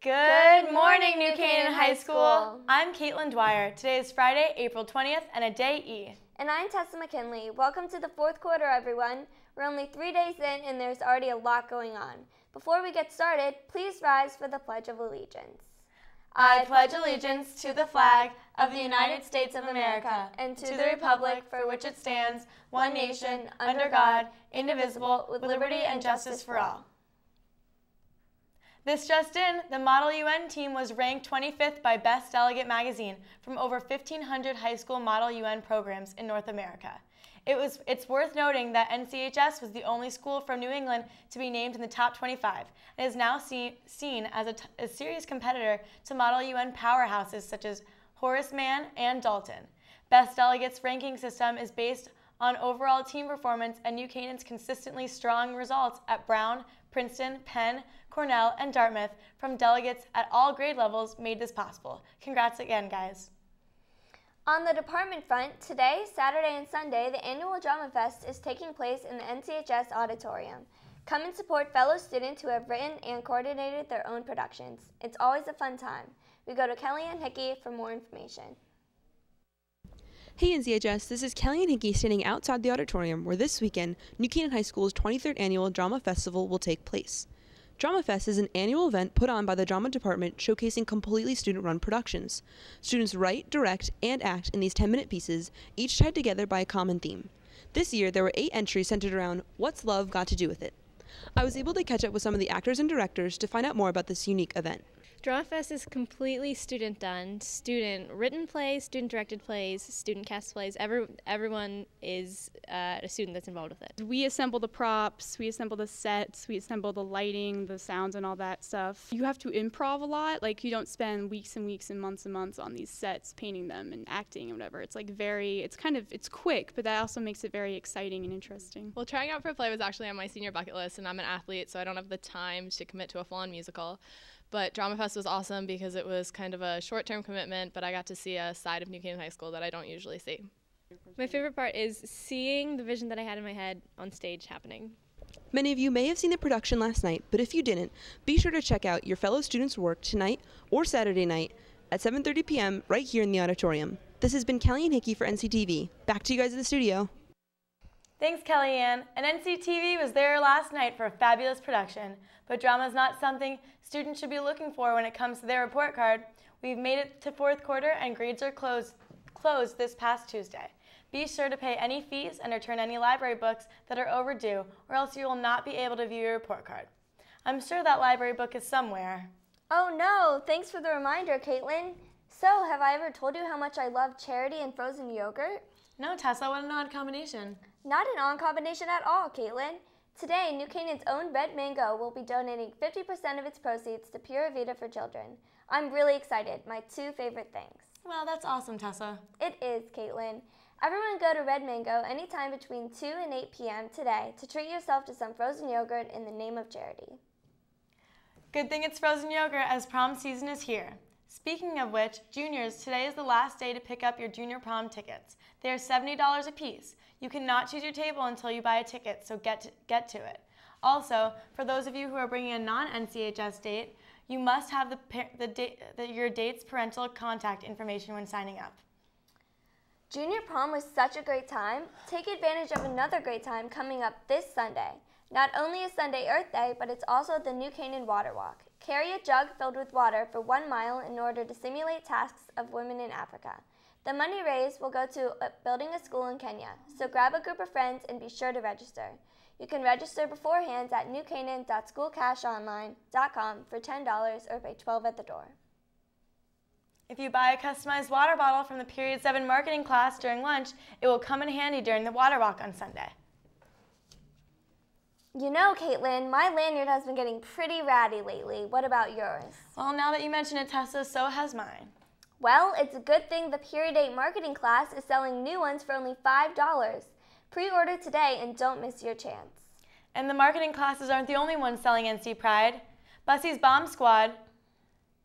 Good morning, New Canaan High School. I'm Caitlin Dwyer. Today is Friday, April 20th, and a day E. And I'm Tessa McKinley. Welcome to the fourth quarter, everyone. We're only 3 days in, and there's already a lot going on. Before we get started, please rise for the Pledge of Allegiance. I pledge allegiance to the flag of the United States of America and to the republic for which it stands, one nation, under God, indivisible, with liberty and justice for all. This just in, the Model UN team was ranked 25th by Best Delegate magazine from over 1,500 high school Model UN programs in North America. It's worth noting that NCHS was the only school from New England to be named in the top 25 and is now seen as a serious competitor to Model UN powerhouses such as Horace Mann and Dalton. Best Delegate's ranking system is based on overall team performance and New Canaan's consistently strong results at Brown, Princeton, Penn, Cornell, and Dartmouth from delegates at all grade levels made this possible. Congrats again, guys. On the department front, today, Saturday, and Sunday, the annual Drama Fest is taking place in the NCHS auditorium. Come and support fellow students who have written and coordinated their own productions. It's always a fun time. We go to Kellyanne Hickey for more information. Hey NCHS, this is Kellyanne Hickey standing outside the auditorium where this weekend New Canaan High School's 23rd Annual Drama Festival will take place. Drama Fest is an annual event put on by the drama department showcasing completely student-run productions. Students write, direct, and act in these 10-minute pieces, each tied together by a common theme. This year, there were 8 entries centered around What's Love Got to Do with It? I was able to catch up with some of the actors and directors to find out more about this unique event. Drama Fest is completely student-done, student-written plays, student-directed plays, student-cast plays. Everyone is a student that's involved with it. We assemble the props, we assemble the sets, we assemble the lighting, the sounds, and all that stuff. You have to improv a lot. Like, you don't spend weeks and weeks and months on these sets painting them and acting and whatever. It's like it's quick, but that also makes it very exciting and interesting. Well, trying out for a play was actually on my senior bucket list, and I'm an athlete, so I don't have the time to commit to a full-on musical. But Drama Fest was awesome because it was kind of a short-term commitment, but I got to see a side of New Canaan High School that I don't usually see. My favorite part is seeing the vision that I had in my head on stage happening. Many of you may have seen the production last night, but if you didn't, be sure to check out your fellow students' work tonight or Saturday night at 7:30 p.m. right here in the auditorium. This has been Kellyanne Hickey for NCTV. Back to you guys in the studio. Thanks, Kellyanne. And NCTV was there last night for a fabulous production, but drama is not something students should be looking for when it comes to their report card. We've made it to fourth quarter and grades are closed this past Tuesday. Be sure to pay any fees and return any library books that are overdue, or else you will not be able to view your report card. I'm sure that library book is somewhere. Oh no, thanks for the reminder, Caitlin. So, have I ever told you how much I love charity and frozen yogurt? No, Tessa, what an odd combination. Not an odd combination at all, Caitlin. Today, New Canaan's own Red Mango will be donating 50% of its proceeds to Pura Vida for children. I'm really excited, my 2 favorite things. Well, that's awesome, Tessa. It is, Caitlin. Everyone go to Red Mango anytime between 2 and 8 p.m. today to treat yourself to some frozen yogurt in the name of charity. Good thing it's frozen yogurt as prom season is here. Speaking of which, juniors, today is the last day to pick up your junior prom tickets. They are $70 a piece. You cannot choose your table until you buy a ticket, so get to it. Also, for those of you who are bringing a non-NCHS date, you must have your date's parental contact information when signing up. Junior prom was such a great time. Take advantage of another great time coming up this Sunday. Not only is Sunday Earth Day, but it's also the New Canaan Water Walk. Carry a jug filled with water for 1 mile in order to simulate tasks of women in Africa. The money raised will go to building a school in Kenya, so grab a group of friends and be sure to register. You can register beforehand at newcanaan.schoolcashonline.com for $10 or pay $12 at the door. If you buy a customized water bottle from the Period 7 marketing class during lunch, it will come in handy during the water walk on Sunday. You know, Caitlin, my lanyard has been getting pretty ratty lately. What about yours? Well, now that you mention it, Tessa, so has mine. Well, it's a good thing the Period 8 marketing class is selling new ones for only $5. Pre-order today and don't miss your chance. And the marketing classes aren't the only ones selling NC Pride. Bussey's Bomb Squad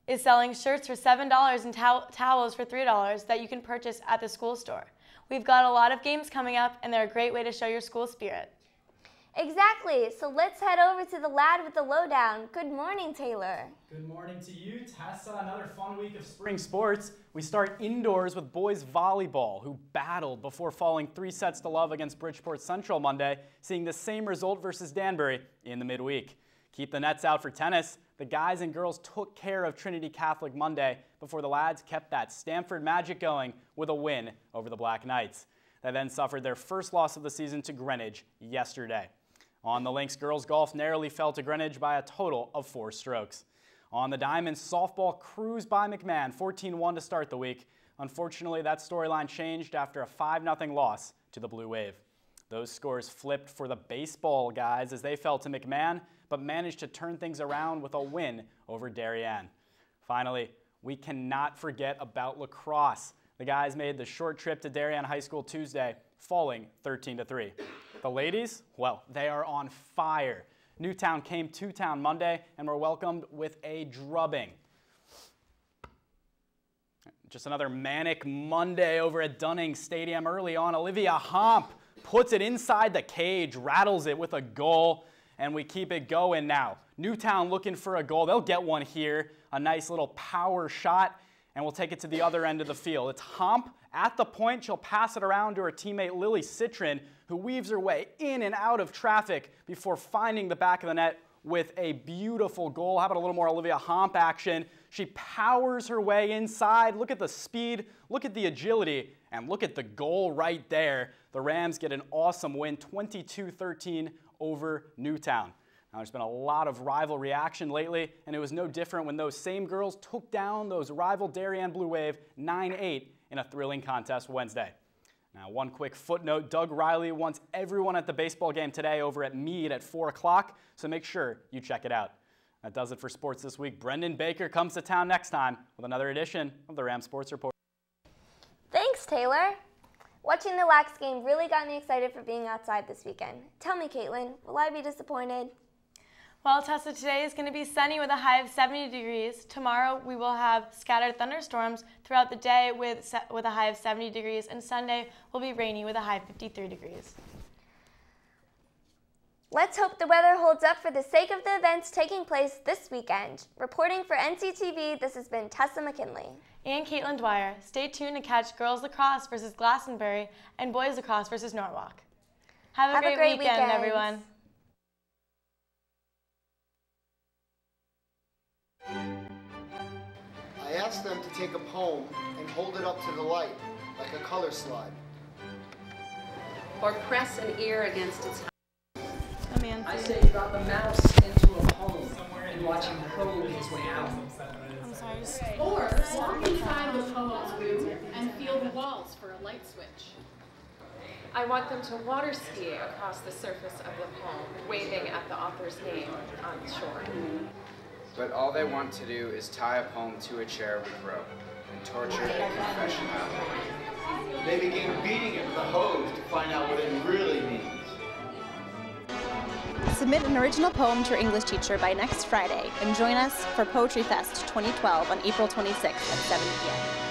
is selling shirts for $7 and towels for $3 that you can purchase at the school store. We've got a lot of games coming up, and they're a great way to show your school spirit. Exactly, so let's head over to the lad with the lowdown. Good morning, Taylor. Good morning to you, Tessa. Another fun week of spring sports. We start indoors with boys volleyball, who battled before falling 3 sets to love against Bridgeport Central Monday, seeing the same result versus Danbury in the midweek. Keep the nets out for tennis. The guys and girls took care of Trinity Catholic Monday before the lads kept that Stanford magic going with a win over the Black Knights. They then suffered their first loss of the season to Greenwich yesterday. On the links, girls golf narrowly fell to Greenwich by a total of 4 strokes. On the diamonds, softball cruised by McMahon 14-1 to start the week. Unfortunately, that storyline changed after a 5-0 loss to the Blue Wave. Those scores flipped for the baseball guys as they fell to McMahon, but managed to turn things around with a win over Darien. Finally, we cannot forget about lacrosse. The guys made the short trip to Darien High School Tuesday, falling 13-3. The ladies, well, they are on fire. Newtown came to town Monday and were welcomed with a drubbing. Just another manic Monday over at Dunning Stadium early on. Olivia Homp puts it inside the cage, rattles it with a goal, and we keep it going now. Newtown looking for a goal. They'll get one here. A nice little power shot, and we'll take it to the other end of the field. It's Homp at the point. She'll pass it around to her teammate Lily Citron, who weaves her way in and out of traffic before finding the back of the net with a beautiful goal. How about a little more Olivia Homp action? She powers her way inside. Look at the speed, look at the agility, and look at the goal right there. The Rams get an awesome win, 22-13 over Newtown. Now, there's been a lot of rivalry action lately, and it was no different when those same girls took down those rival Darien Blue Wave 9-8 in a thrilling contest Wednesday. Now, one quick footnote, Doug Riley wants everyone at the baseball game today over at Meade at 4 o'clock, so make sure you check it out. That does it for sports this week. Brendan Baker comes to town next time with another edition of the Ram Sports Report. Thanks, Taylor. Watching the Lax game really got me excited for being outside this weekend. Tell me, Caitlin, will I be disappointed? Well, Tessa, today is going to be sunny with a high of 70 degrees. Tomorrow we will have scattered thunderstorms throughout the day with a high of 70 degrees, and Sunday will be rainy with a high of 53 degrees. Let's hope the weather holds up for the sake of the events taking place this weekend. Reporting for NCTV, this has been Tessa McKinley. And Caitlin Dwyer. Stay tuned to catch girls lacrosse versus Glastonbury and boys lacrosse versus Norwalk. Have a great weekend, everyone. I asked them to take a poem and hold it up to the light, like a color slide. Or press an ear against its I say drop a mouse into a home and watch him probe his way out. I'm sorry. Or walk inside the poem's room and feel the walls for a light switch. I want them to water ski across the surface of the poem, waving at the author's name on the shore. But all they want to do is tie a poem to a chair with rope and torture a confession out of it. They begin beating it with a hose to find out what it really means. Submit an original poem to your English teacher by next Friday and join us for Poetry Fest 2012 on April 26th at 7 p.m.